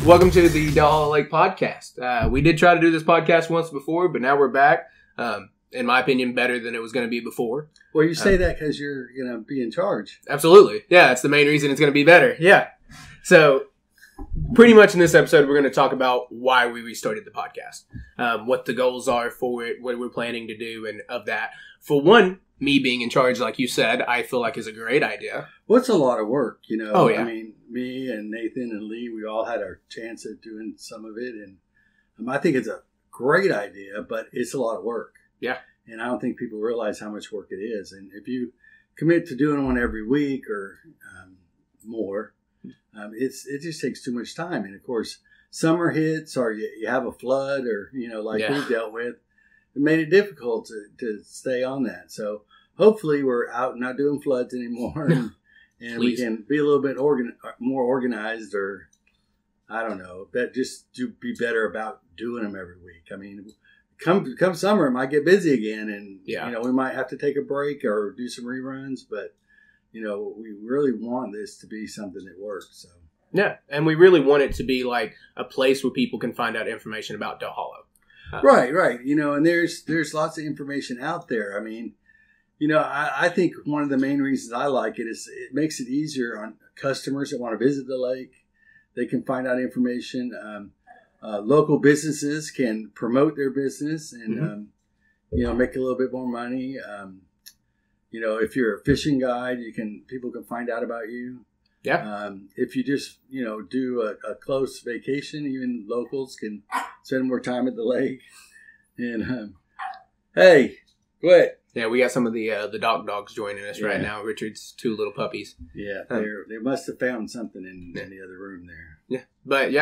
Welcome to the Del Hollow Lake podcast. We did try to do this podcast once before, but now we're back. In my opinion, better than it was going to be before. Well, you say that because you're going to be in charge. Absolutely. Yeah, that's the main reason it's going to be better. Yeah. So, pretty much in this episode, we're going to talk about why we restarted the podcast, what the goals are for it, what we're planning to do, and of that. For one, me being in charge, like you said, I feel like is a great idea. Well, it's a lot of work, you know. Oh, yeah. I mean, me and Nathan and Lee, we all had our chance at doing some of it. And I think it's a great idea, but it's a lot of work. Yeah. And I don't think people realize how much work it is. And if you commit to doing one every week or more, it just takes too much time. And, of course, summer hits or you have a flood or, we dealt with. It made it difficult to stay on that. So hopefully we're out not doing floods anymore and we can be a little bit more organized or, I don't know, just to be better about doing them every week. I mean, come summer, it might get busy again and, we might have to take a break or do some reruns. But, we really want this to be something that works. So. Yeah, and we really want it to be like a place where people can find out information about Del Hollow. Right. And there's lots of information out there. I mean, I think one of the main reasons I like it is it makes it easier on customers that want to visit the lake. They can find out information. Local businesses can promote their business and, make a little bit more money. If you're a fishing guide, people can find out about you. Yeah. If you just, do a close vacation, even locals can spend more time at the lake. And, hey, quit. Yeah, we got some of the dogs joining us right now. Richard's two little puppies. Yeah, they must have found something in the other room there. Yeah, but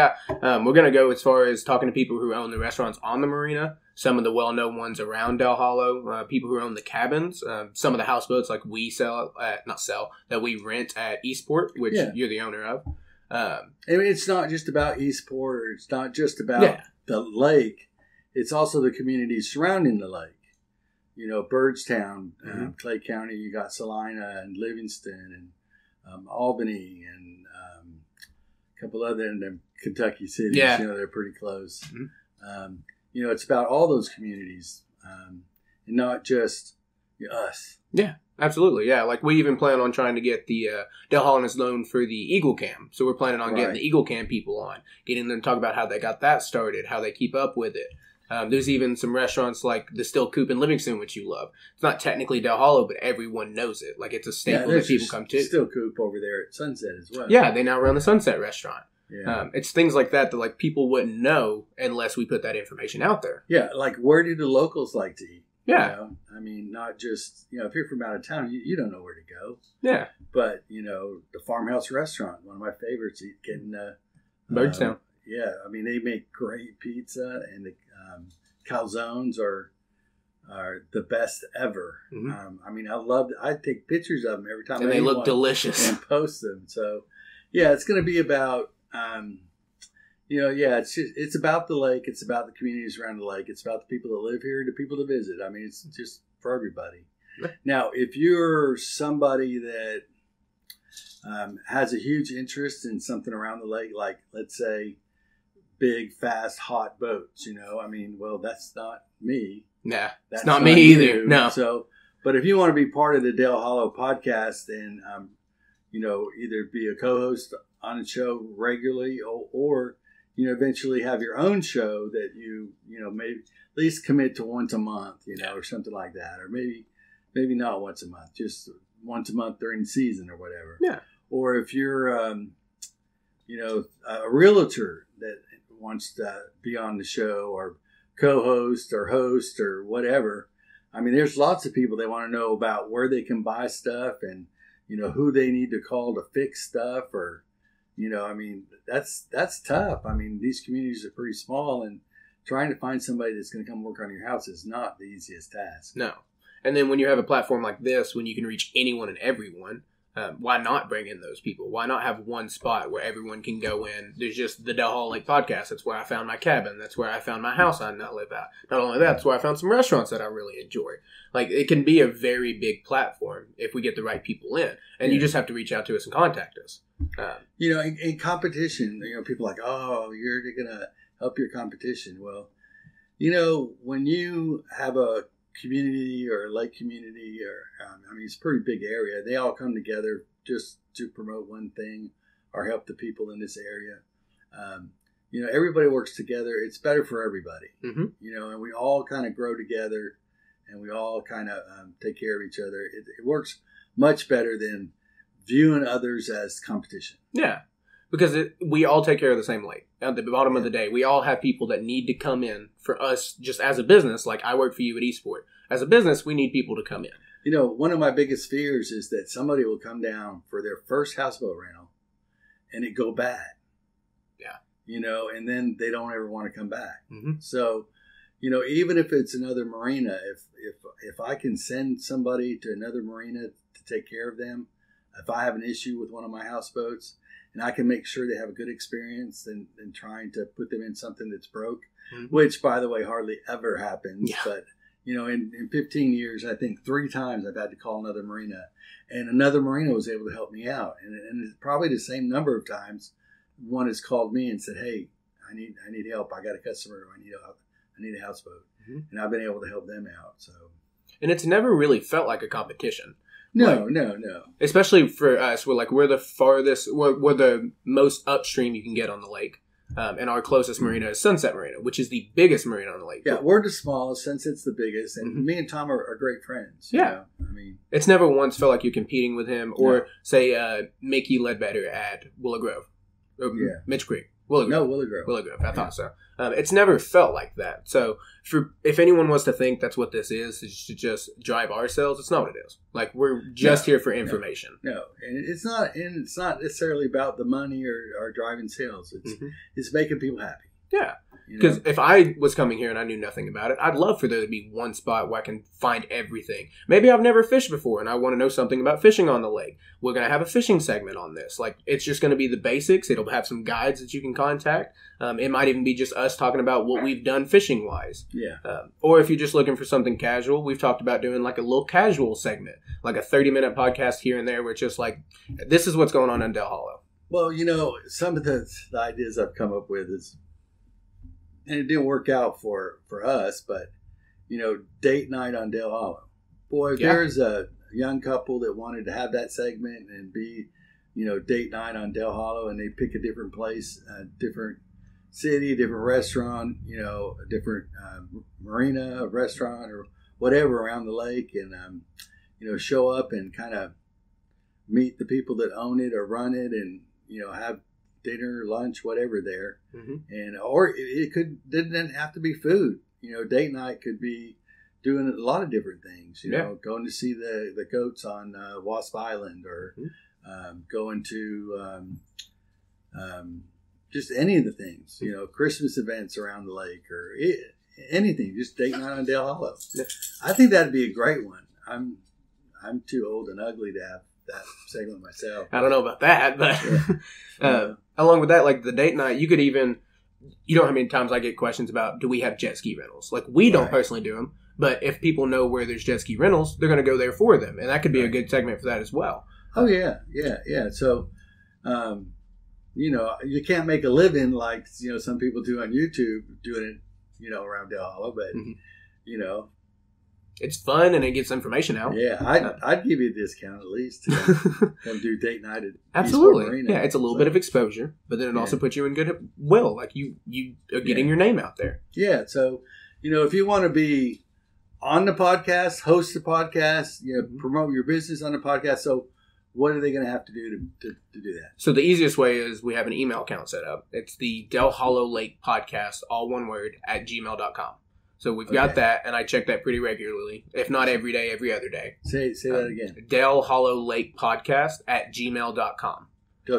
we're going to go as far as talking to people who own the restaurants on the marina, some of the well-known ones around Del Hollow, people who own the cabins, some of the houseboats like we that we rent at Eastport, which you're the owner of. I mean, it's not just about Eastport, or it's not just about the lake. It's also the communities surrounding the lake. Birdstown, Clay County, you got Salina and Livingston and Albany and a couple other and then Kentucky cities. Yeah. They're pretty close. Mm-hmm. It's about all those communities and not just us. Yeah, absolutely. Yeah, like we even plan on trying to get the Del Hollow is known for the Eagle Cam. So we're planning on getting the Eagle Cam people on, getting them to talk about how they got that started, how they keep up with it. There's even some restaurants like the Still Coop in Livingston, which you love. It's not technically Del Hollow, but everyone knows it. Like, it's a staple that people come to. Still Coop over there at Sunset as well. Yeah, they now run the Sunset restaurant. Yeah. It's things like that like people wouldn't know unless we put that information out there. Yeah, like where do the locals like to eat? Yeah. I mean, not just, if you're from out of town, you don't know where to go. Yeah. But, the Farmhouse Restaurant, one of my favorites, getting Birdstown. Yeah, I mean, they make great pizza, and the calzones are the best ever. Mm-hmm. I mean, I take pictures of them every time. And they look delicious. And post them. So, yeah, it's going to be about, it's about the lake. It's about the communities around the lake. It's about the people that live here, the people that visit. I mean, it's just for everybody. Now, if you're somebody that has a huge interest in something around the lake, like, let's say, big, fast, hot boats, that's not me. Nah, that's it's not me either. You. No. So, but if you want to be part of the Del Hollow podcast and, either be a co-host on a show regularly or eventually have your own show that maybe at least commit to once a month, or something like that. Or maybe not once a month, just once a month during the season or whatever. Yeah. Or if you're, a realtor that wants to be on the show or co-host or host or whatever. I mean, there's lots of people that want to know about where they can buy stuff and, who they need to call to fix stuff or, that's tough. I mean, these communities are pretty small and trying to find somebody that's going to come work on your house is not the easiest task. No. And then when you have a platform like this, when you can reach anyone and everyone, Why not bring in those people? Why not have one spot where everyone can go in? There's just the Dale Hollow Lake podcast. That's where I found my cabin. That's where I found my house I now live at. Not only that, that's where I found some restaurants that I really enjoy. Like, it can be a very big platform if we get the right people in. And you just have to reach out to us and contact us. In competition, people are like, oh, you're going to help your competition. Well, when you have a community or a lake community, or it's a pretty big area, they all come together just to promote one thing or help the people in this area. Everybody works together. It's better for everybody. And we all kind of grow together, and we all kind of take care of each other. It works much better than viewing others as competition. Yeah, because we all take care of the same lake. At the bottom of the day, we all have people that need to come in for us just as a business. Like, I work for you at eSport. As a business, we need people to come in. One of my biggest fears is that somebody will come down for their first houseboat rental and it go bad. Yeah. And then they don't ever want to come back. So, even if it's another marina, if I can send somebody to another marina to take care of them, if I have an issue with one of my houseboats, and I can make sure they have a good experience than trying to put them in something that's broke, which, by the way, hardly ever happens. Yeah. But, in 15 years, I think 3 times I've had to call another marina, and another marina was able to help me out. And it's probably the same number of times one has called me and said, hey, I need help. I got a customer. I need a houseboat. And I've been able to help them out. So, and it's never really felt like a competition. No. Especially for us, we're the farthest, we're the most upstream you can get on the lake. And our closest marina is Sunset Marina, which is the biggest marina on the lake. Yeah, we're the smallest, Sunset's the biggest, and me and Tom are great friends. Yeah. It's never once felt like you're competing with him, or say Mickey Ledbetter at Willow Grove. Or Mitch Creek. Willow Grove. I thought so. It's never felt like that. So, if anyone wants to think that's what this is to just drive ourselves, it's not what it is. Like, we're just here for information. No, and it's not necessarily about the money or driving sales. It's making people happy. Yeah. Because if I was coming here and I knew nothing about it, I'd love for there to be one spot where I can find everything. Maybe I've never fished before and I want to know something about fishing on the lake. We're going to have a fishing segment on this. Like, it's just going to be the basics. It'll have some guides that you can contact. It might even be just us talking about what we've done fishing-wise. Yeah. Or if you're just looking for something casual, we've talked about doing like a little casual segment, like a 30-minute podcast here and there where it's just like, this is what's going on in Dale Hollow. Well, some of the ideas I've come up with is, and it didn't work out for us, but, date night on Dale Hollow. Boy, if there's a young couple that wanted to have that segment and be, date night on Dale Hollow, and they pick a different place, a different city, different restaurant, a different marina, a restaurant, or whatever around the lake, and, show up and kind of meet the people that own it or run it, and, have dinner, lunch, whatever there. And or it didn't have to be food. Date night could be doing a lot of different things. Going to see the goats on Wasp Island, or going to just any of the things. Christmas events around the lake, or anything. Just date night on Dale Hollow. I think that'd be a great one. I'm too old and ugly to have that segment myself. I don't know about that, but along with that, like the date night, you could even, how many times I get questions about, do we have jet ski rentals? Like, we don't personally do them, but if people know where there's jet ski rentals, they're going to go there for them, and that could be a good segment for that as well. Oh yeah. So, you can't make a living like some people do on YouTube doing it, around Dale Hollow, but it's fun and it gets information out. Yeah, I'd give you a discount at least to come do date night at Absolutely. eSport Marina. Yeah, it's a little bit of exposure, but then it also puts you in good will. Like, you are getting your name out there. Yeah, so, if you want to be on the podcast, host the podcast, promote your business on the podcast, so what are they going to have to do to do that? So the easiest way is we have an email account set up. It's the Dale Hollow Lake Podcast, all one word, @gmail.com. So we've got that, and I check that pretty regularly, if not every day, every other day. Say that again. Dale Hollow Lake Podcast @gmail.com.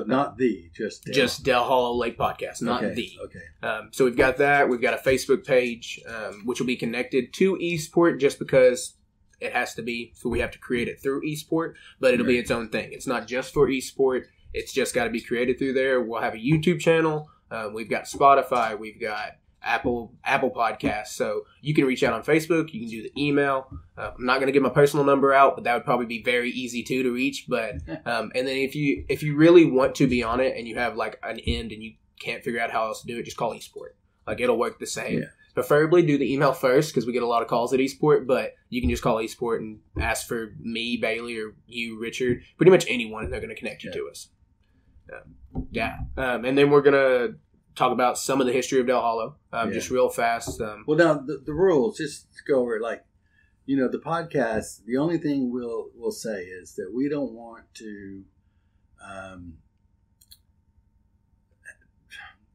Not just Dale. Just Dale Hollow Lake Podcast, not the. Okay. So we've got that. We've got a Facebook page, which will be connected to eSport just because it has to be. So we have to create it through Eastport, but it'll be its own thing. It's not just for Eastport. It's just got to be created through there. We'll have a YouTube channel. We've got Spotify. We've got Apple Podcasts. So you can reach out on Facebook. You can do the email. I'm not going to give my personal number out, but that would probably be very easy to reach. But and then if you really want to be on it and you have like an end and you can't figure out how else to do it, just call Eastport. Like it'll work the same. Yeah. Preferably do the email first because we get a lot of calls at Eastport, but you can just call Eastport and ask for me, Bailey, or you, Richard, pretty much anyone, and they're going to connect you to us. And then we're going to talk about some of the history of Dale Hollow, just real fast. Well, now the rules, just to go over it, like, the podcast, the only thing we'll say is that we don't want to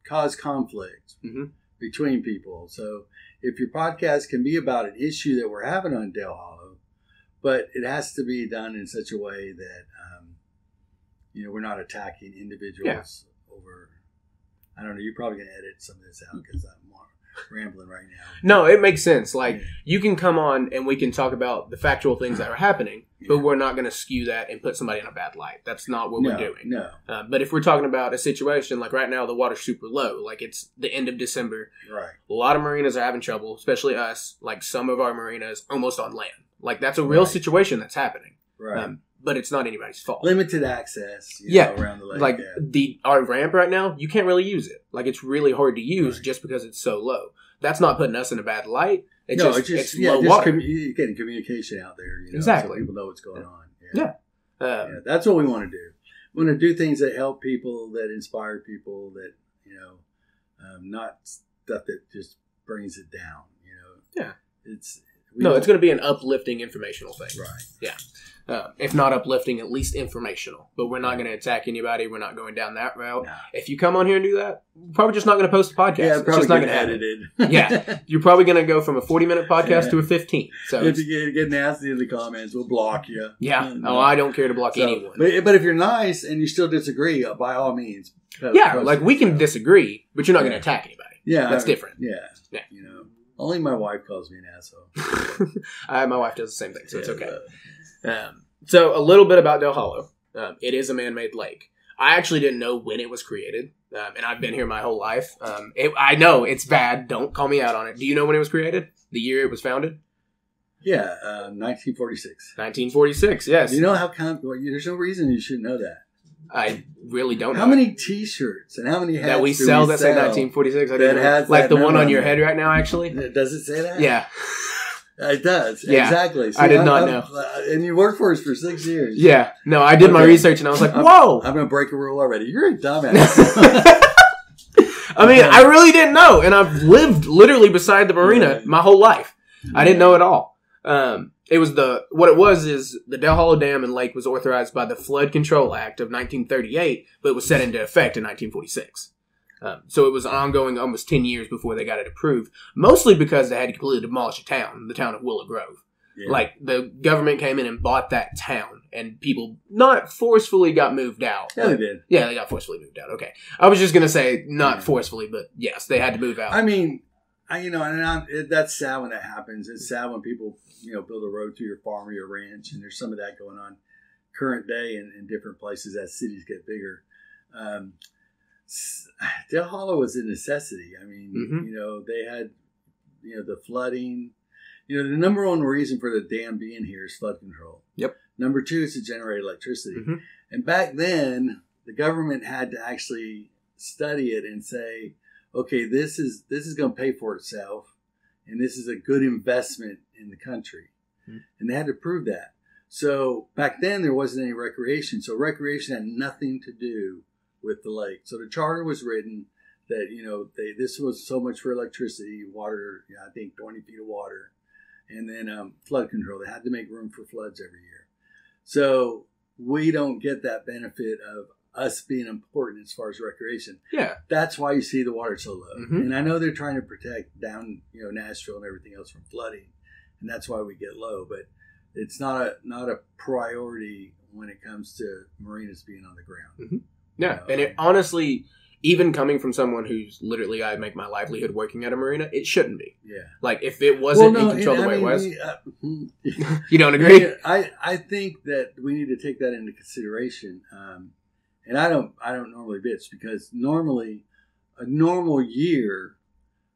cause conflict between people. So if your podcast can be about an issue that we're having on Dale Hollow, but it has to be done in such a way that, we're not attacking individuals over, I don't know, you're probably going to edit some of this out because I'm rambling right now. No, it makes sense. Like, you can come on and we can talk about the factual things that are happening, but we're not going to skew that and put somebody in a bad light. That's not what we're doing. No. But if we're talking about a situation, like right now, the water's super low. Like, it's the end of December. Right. A lot of marinas are having trouble, especially us. Like, some of our marinas almost on land. Like, that's a real situation that's happening. Right. But it's not anybody's fault. Limited access around the lake. Like, our ramp right now, you can't really use it. Like, it's really hard to use just because it's so low. That's not putting us in a bad light. It's low water. You're getting communication out there. Exactly. So people know what's going on. Yeah. That's what we want to do. We want to do things that help people, that inspire people, that, not stuff that just brings it down, Yeah. It's going to be an uplifting, informational thing. Right. Yeah. If not uplifting, at least informational. But we're not going to attack anybody. We're not going down that route. No. If you come on here and do that, we're probably just not going to post a podcast. Yeah, it's just not going to edit it. Yeah. You're probably going to go from a 40-minute podcast to a 15. So if you get nasty in the comments, we'll block you. Yeah. I don't care to block anyone. But if you're nice and you still disagree, by all means. Like we can disagree, but you're not going to attack anybody. Yeah. That's different. Yeah. Only my wife calls me an asshole. My wife does the same thing, so it's okay. So a little bit about Dale Hollow. It is a man-made lake. I actually didn't know when it was created, and I've been here my whole life. I know it's bad. Don't call me out on it. Do you know when it was created? The year it was founded? Yeah, 1946. 1946, yes. You know how there's no reason you should know that. I really don't know. How many T-shirts and how many hats that we sell that say 1946? I didn't know. Like the one on your head right now, actually? Does it say that? Yeah. It does. Yeah. Exactly. See, I did not know. And you worked for us for 6 years. Yeah. No, I did my research and I was like, whoa. I'm going to break a rule already. You're a dumbass. I mean, I really didn't know. And I've lived literally beside the marina my whole life. I didn't know at all. What it was is the Dale Hollow Dam and Lake was authorized by the Flood Control Act of 1938, but it was set into effect in 1946. So it was ongoing almost 10 years before they got it approved, mostly because they had to completely demolish the town of Willow Grove. Yeah. Like, the government came in and bought that town, and people not forcefully got moved out. Yeah, they did. Yeah, they got forcefully moved out. Okay. I was just going to say not forcefully, but yes, they had to move out. I mean, that's sad when that happens. It's sad when people, build a road through your farm or your ranch, and there's some of that going on current day in different places as cities get bigger. Dale Hollow was a necessity. I mean, they had, the flooding. The number one reason for the dam being here is flood control. Yep. Number two is to generate electricity. Mm-hmm. And back then, the government had to actually study it and say, okay, this is going to pay for itself, and this is a good investment in the country. Mm-hmm. And they had to prove that. So back then, there wasn't any recreation. So recreation had nothing to do with the lake. So the charter was written that, this was so much for electricity, water, I think 20 feet of water, and then flood control. They had to make room for floods every year. So we don't get that benefit of us being important as far as recreation. Yeah. That's why you see the water so low. Mm-hmm. And I know they're trying to protect down, Nashville and everything else from flooding, and that's why we get low. But it's not a priority when it comes to marinas being on the ground. Mm-hmm. Yeah, and it honestly, even coming from someone who's literally, I make my livelihood working at a marina, it shouldn't be. Yeah. Like, if it wasn't in control the way it was. You don't agree? Yeah, I think that we need to take that into consideration. And I don't normally bitch, because normally a normal year,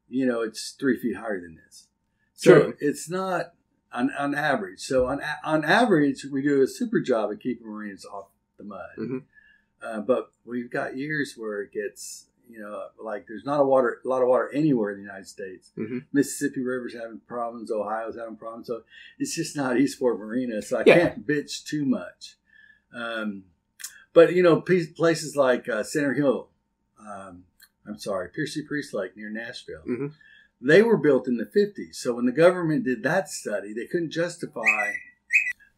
it's 3 feet higher than this. So True. it's not on average. So on average, we do a super job at keeping marinas off the mud. Mm-hmm. But we've got years where it gets, like there's not a lot of water anywhere in the United States. Mm-hmm. Mississippi River's having problems. Ohio's having problems. So it's just not Eastport Marina. So I Yeah. can't bitch too much. But, places like Center Hill, Piercy Priest Lake near Nashville, Mm-hmm. they were built in the 50s. So when the government did that study, they couldn't justify.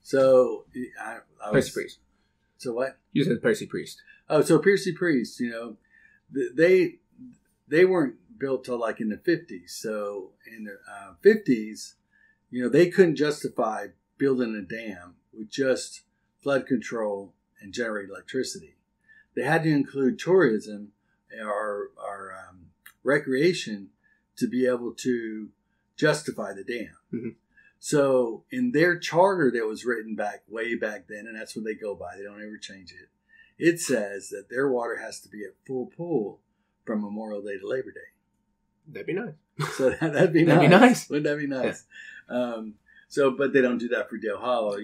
So Percy Priest. So what? You said Percy Priest. Oh, so Piercy Priest, they weren't built till like in the 50s. So in the 50s, they couldn't justify building a dam with just flood control and generate electricity. They had to include tourism or recreation to be able to justify the dam. Mm-hmm. So in their charter that was written way back then, and that's what they go by, they don't ever change it, it says that their water has to be at full pool from Memorial Day to Labor Day. That'd be nice. So that'd be That'd nice. be nice. Wouldn't that be nice? Yeah. But they don't do that for Dale Hollow.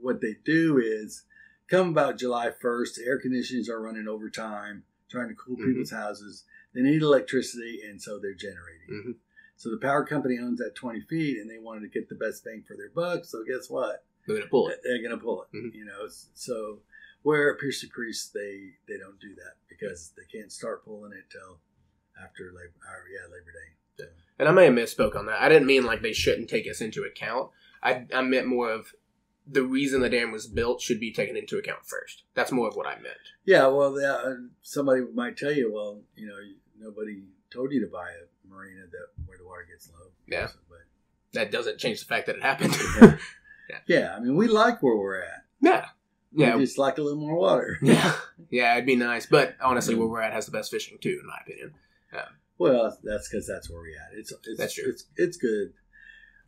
What they do is, come about July 1st, air conditioners are running overtime, trying to cool people's houses. They need electricity, and so they're generating. Mm-hmm. So the power company owns that 20 feet, and they wanted to get the best bang for their buck. So guess what? They're going to pull it. They're going to pull it. Mm-hmm. So where at Piercy Priest, they don't do that, because they can't start pulling it till after Labor Day. So. And I may have misspoke on that. I didn't mean like they shouldn't take us into account. I meant more of the reason the dam was built should be taken into account first. That's more of what I meant. Yeah, well, somebody might tell you, well, nobody told you to buy a marina where the water gets low. Yeah. But that doesn't change the fact that it happened. Yeah, I mean, we like where we're at. Yeah. Yeah. We just like a little more water. Yeah. Yeah, it'd be nice. But honestly, where we're at has the best fishing too, in my opinion. Well, that's because that's where we're at. It's that's true. It's good.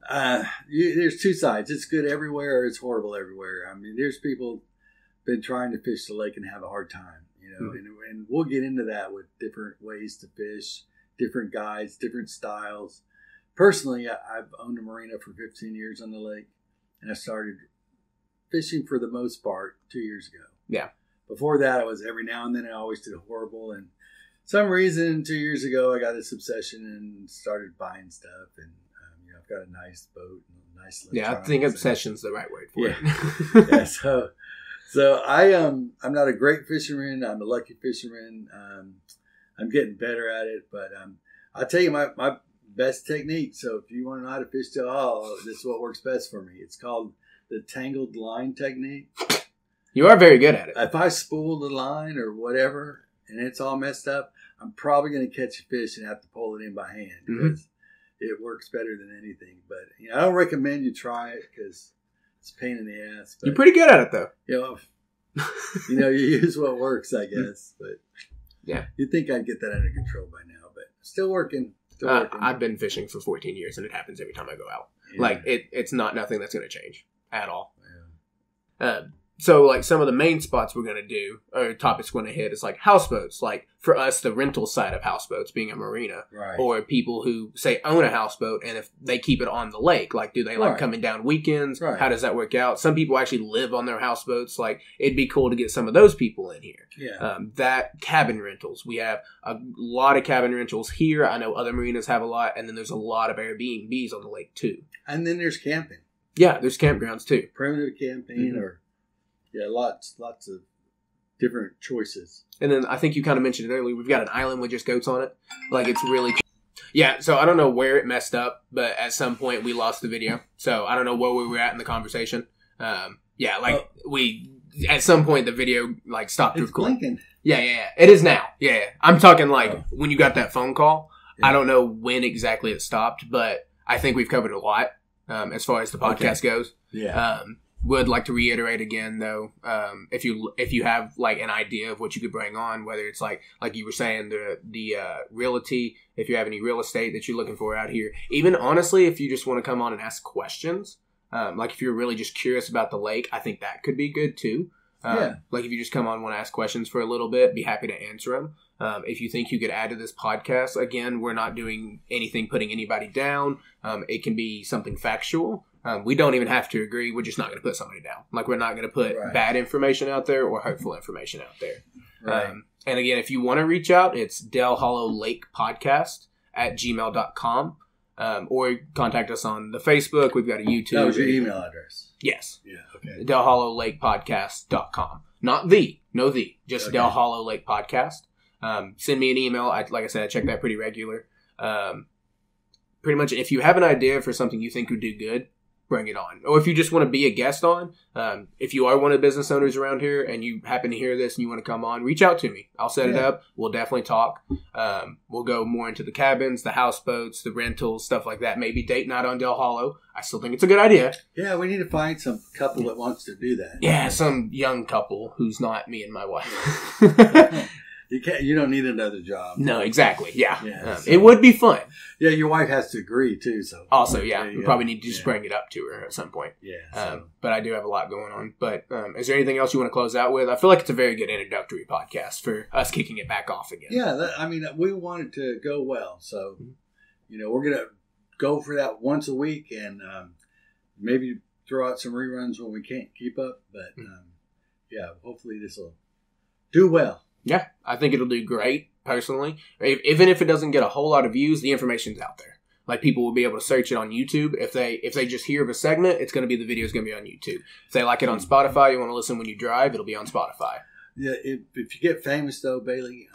There's two sides. It's good everywhere, or it's horrible everywhere. I mean, there's people been trying to fish the lake and have a hard time, and we'll get into that with different ways to fish, different guides, different styles. Personally, I've owned a marina for 15 years on the lake, and I started fishing for the most part 2 years ago. Yeah. Before that, it was every now and then I always did horrible, and some reason 2 years ago I got this obsession and started buying stuff, and I've got a nice boat and a nice. Yeah, I think obsession's the right word for it. Yeah. So I'm not a great fisherman. I'm a lucky fisherman. I'm getting better at it, but I'll tell you my best technique. So if you want to know how to fish Dale Hollow, this is what works best for me. It's called the tangled line technique. You are very good at it. If I spool the line or whatever and it's all messed up, I'm probably going to catch a fish and have to pull it in by hand, because it works better than anything. But I don't recommend you try it, because it's a pain in the ass. But, you're pretty good at it, though. You use what works, I guess. But yeah, you'd think I'd get that under control by now, but still working. I've been fishing for 14 years, and it happens every time I go out. Yeah. Like it's not nothing that's going to change at all. Yeah. So, like, some of the main spots we're going to do, or topics we're going to hit, is, like, houseboats. Like, for us, the rental side of houseboats being a marina. Right. Or people who, say, own a houseboat, and if they keep it on the lake. Like, do they like coming down weekends? Right. How does that work out? Some people actually live on their houseboats. Like, it'd be cool to get some of those people in here. Yeah. That cabin rentals. We have a lot of cabin rentals here. I know other marinas have a lot. And then there's a lot of Airbnbs on the lake, too. And then there's camping. Yeah, there's campgrounds, too. Primitive camping or... Yeah, lots of different choices. And then I think you kind of mentioned it earlier. We've got an island with just goats on it. Like, it's really... Yeah, so I don't know where it messed up, but at some point we lost the video. So I don't know where we were at in the conversation. At some point the video, like, stopped recording. Blinking. Yeah. It is now. Yeah. I'm talking, like, when you got that phone call. Yeah. I don't know when exactly it stopped, but I think we've covered a lot as far as the podcast goes. Yeah. Would like to reiterate again, though, if you have like an idea of what you could bring on, whether it's like you were saying the realty, if you have any real estate that you're looking for out here, even honestly, if you just want to come on and ask questions, like if you're really just curious about the lake, I think that could be good too. Like if you just come on and want to ask questions for a little bit, be happy to answer them. If you think you could add to this podcast, again, we're not doing anything putting anybody down. It can be something factual. We don't even have to agree. We're just not going to put somebody down. Like we're not going to put bad information out there or hurtful information out there. Right. And again, if you want to reach out, it's Del Hollow Lake Podcast @gmail.com. Or contact us on the Facebook. We've got a YouTube. That was your email address. Yes. Yeah. Okay. Del Hollow Lake Podcast.com. Not no the. Just Del Hollow Lake Podcast. Send me an email. Like I said, I check that pretty regular. Pretty much, if you have an idea for something you think would do good, bring it on. Or if you just want to be a guest on, if you are one of the business owners around here and you happen to hear this and you want to come on, reach out to me. I'll set it up. We'll definitely talk. We'll go more into the cabins, the houseboats, the rentals, stuff like that. Maybe date night on Del Hollow. I still think it's a good idea. Yeah, we need to find some couple that wants to do that. Yeah, some young couple who's not me and my wife. You don't need another job. No, exactly. Yeah. So, it would be fun. Yeah, your wife has to agree too. So also, we probably need to just bring it up to her at some point. Yeah. But I do have a lot going on. But is there anything else you want to close out with? I feel like it's a very good introductory podcast for us kicking it back off again. Yeah, we want it to go well. So, we're going to go for that once a week and maybe throw out some reruns when we can't keep up. But, hopefully this will do well. Yeah, I think it'll do great, personally. Even if it doesn't get a whole lot of views, the information's out there. Like, people will be able to search it on YouTube. If they just hear of a segment, it's going to be the video is going to be on YouTube. If they like it on Spotify, you want to listen when you drive, it'll be on Spotify. Yeah, if you get famous, though, Bailey,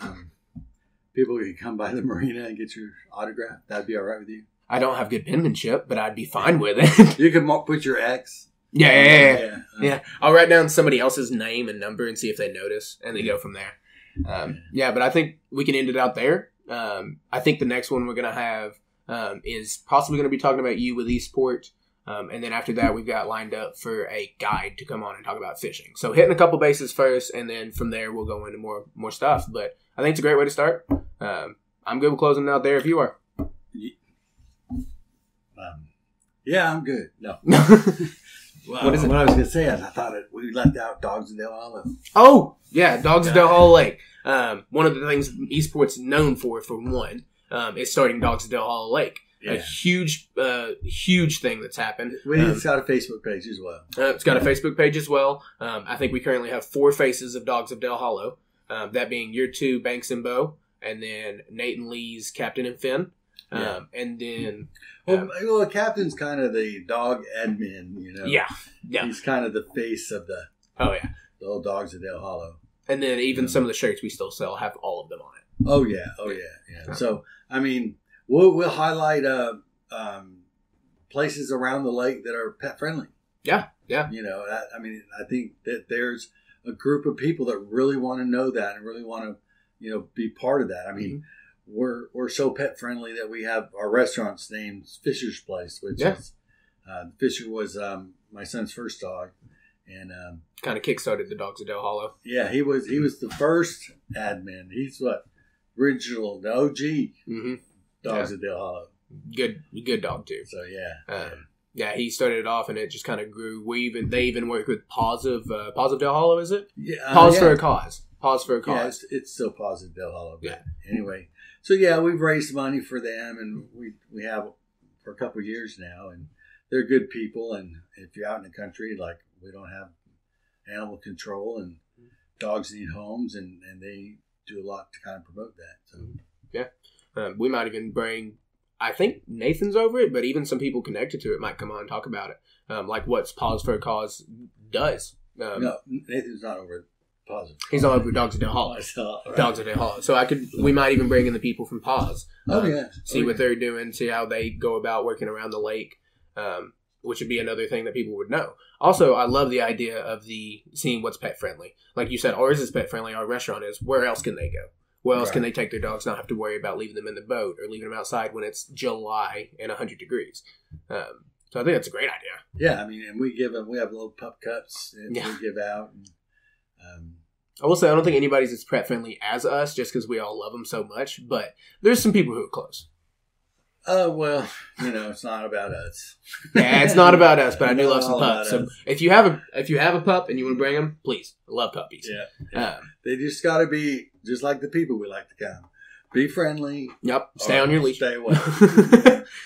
people can come by the marina and get your autograph. That'd be all right with you? I don't have good penmanship, but I'd be fine with it. You can put your X. Yeah. I'll write down somebody else's name and number and see if they notice, and they go from there. But I think we can end it out there. I think the next one we're going to have is possibly going to be talking about you with eSport. And then after that, we've got lined up for a guide to come on and talk about fishing. So hitting a couple bases first, and then from there, we'll go into more stuff. But I think it's a great way to start. I'm good with closing it out there if you are. Yeah, I'm good. No. Well, what is it? What I was going to say is I thought we left out Dogs of Del Hollow. Oh, yeah, Dogs of Del Hollow Lake. One of the things eSports known for one, is starting Dogs of Del Hollow Lake. Yeah. A huge thing that's happened. It's got a Facebook page as well. It's got a Facebook page as well. I think we currently have 4 faces of Dogs of Del Hollow. That being your 2, Banks and Bo, and then Nate and Lee's Captain and Finn. And then... Well, the captain's kind of the dog admin, Yeah. He's kind of the face of the old Dogs of Del Hollow. And then even some of the shirts we still sell have all of them on it. Oh, yeah. So, we'll highlight places around the lake that are pet friendly. Yeah. I think that there's a group of people that really want to know that and really want to, be part of that. We're so pet friendly that we have our restaurant's named Fisher's Place, which is Fisher was my son's first dog, and kind of kickstarted the Dogs of Del Hollow. Yeah, he was the first admin. He's the OG Dogs of Del Hollow. Good dog too. So he started it off, and it just kind of grew. They even work with Paws of Del Hollow. Is it? Yeah, Paws for a Cause. Paws for a Cause. Yeah, it's still Paws of Del Hollow. But anyway. So we've raised money for them, and we have for a couple of years now, and they're good people. And if you're out in the country, like we don't have animal control, and dogs need homes, and they do a lot to kind of promote that. So we might even bring. I think Nathan's over it, but even some people connected to it might come on and talk about it, like what Paws for a Cause does. No, Nathan's not over it. Positive. He's all over Dogs of Del Hollow. Right. Dogs of Del Hollow. So we might even bring in the people from Paws. See what they're doing, see how they go about working around the lake, which would be another thing that people would know. Also, I love the idea of seeing what's pet friendly. Like you said, ours is pet friendly. Our restaurant is. Where else can they go? Where else can they take their dogs? Not have to worry about leaving them in the boat or leaving them outside when it's July and 100 degrees. So I think that's a great idea. Yeah, I mean, and we have little pup cups that we give out. And, I will say, I don't think anybody's as pet friendly as us, just because we all love them so much. But there's some people who are close. Oh, well, it's not about us. Yeah, it's not about us, but I do love some pups. So if you have a pup and you want to bring them, please. I love puppies. Yeah. They just got to be just like the people we like to come. Be friendly. Yep. Stay on your leash. Stay away.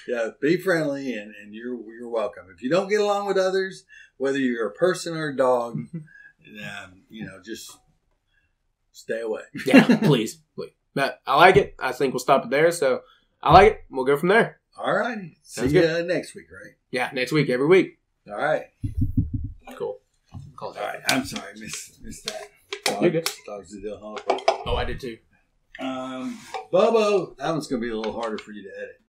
Yeah. Be friendly, and you're welcome. If you don't get along with others, whether you're a person or a dog, just stay away. Yeah. Please. But I like it. I think we'll stop it there. So. I like it. We'll go from there. All righty. See you next week, right? Yeah, next week, every week. All right. Cool. All right. I'm sorry, missed that. You're good. Dogs to Dill Hollow. Oh, I did too. Bobo, that one's going to be a little harder for you to edit.